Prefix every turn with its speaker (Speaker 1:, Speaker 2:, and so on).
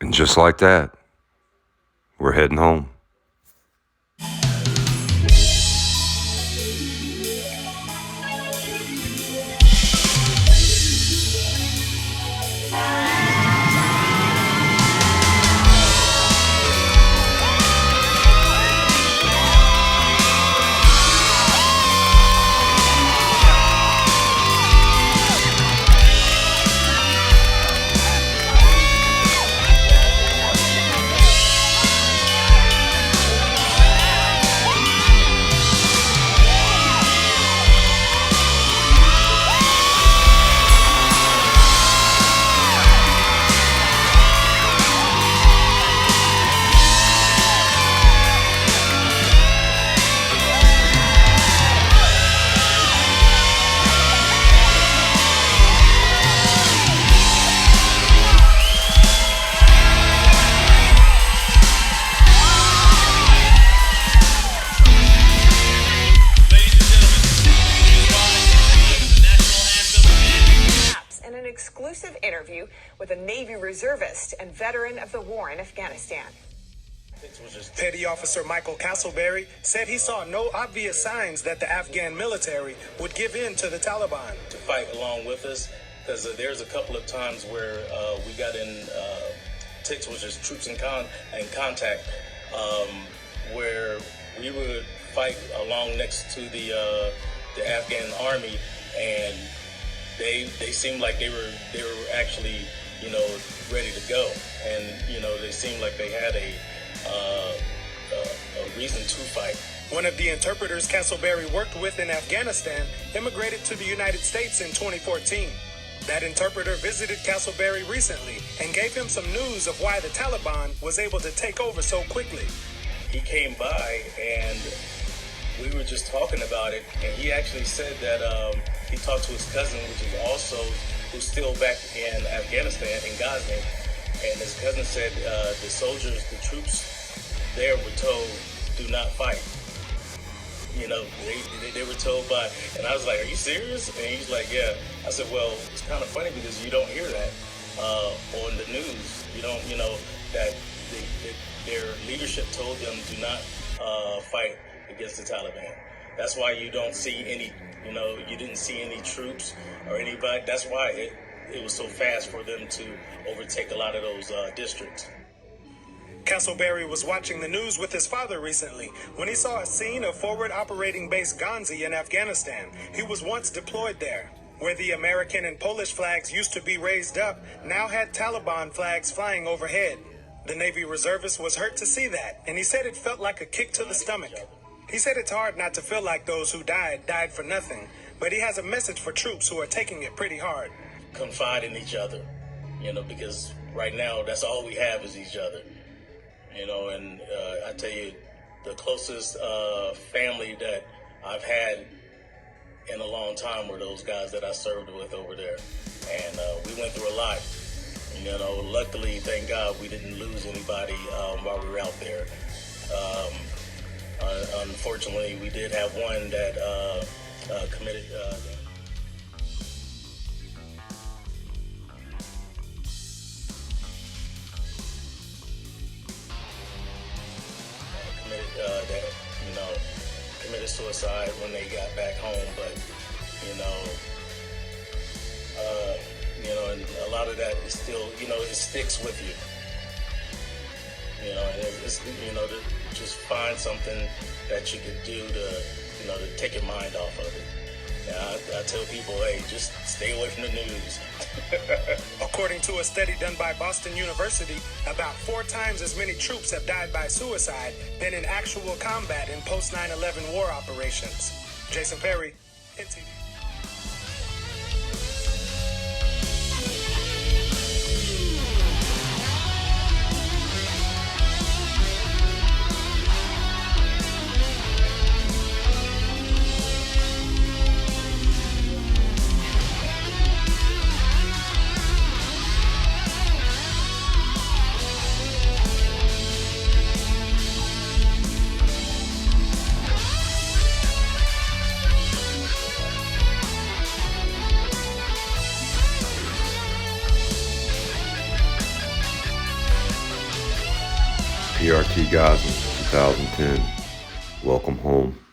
Speaker 1: And just like that, we're heading home.
Speaker 2: Exclusive interview with a Navy reservist and veteran of the war in Afghanistan.
Speaker 3: Petty Officer Michael Castleberry said he saw no obvious signs that the Afghan military would give in to the Taliban.
Speaker 4: To fight along with us, because there's a couple of times where we got in TICs, which is troops in contact, where we would fight along next to the Afghan army, and they seemed like they were actually, ready to go, and they seemed like they had a reason to fight.
Speaker 3: One of the interpreters Castleberry worked with in Afghanistan immigrated to the United States in 2014. That interpreter visited Castleberry recently and gave him some news of why the Taliban was able to take over so quickly.
Speaker 4: He came by and we were just talking about it, and he actually said that he talked to his cousin, who's still back in Afghanistan, in Ghazni, and his cousin said the troops there were told, do not fight. They were told by, and I was like, are you serious? And he's like, yeah. I said, well, it's kind of funny because you don't hear that on the news. You don't, that their leadership told them do not fight against the Taliban. That's why you don't see any, you didn't see any troops or anybody. That's why it was so fast for them to overtake a lot of those districts.
Speaker 3: Castleberry was watching the news with his father recently when he saw a scene of forward operating base Ghazni in Afghanistan. He was once deployed there. Where the American and Polish flags used to be raised up, now had Taliban flags flying overhead. The Navy reservist was hurt to see that, and he said it felt like a kick to the stomach. He said it's hard not to feel like those who died for nothing, but he has a message for troops who are taking it pretty hard.
Speaker 4: Confide in each other, because right now that's all we have is each other. And I tell you, the closest family that I've had in a long time were those guys that I served with over there. And we went through a lot. Luckily, thank God, we didn't lose anybody while we were out there. Unfortunately, we did have one that committed committed suicide when they got back home, but and a lot of that is still, it sticks with you. And it's to just find something that you could do to take your mind off of it. I tell people, hey, just stay away from the news.
Speaker 3: According to a study done by Boston University, about 4 times as many troops have died by suicide than in actual combat in post 9/11 war operations. Jason Perry, NTV.
Speaker 1: PRT Gaza 2010. Welcome home.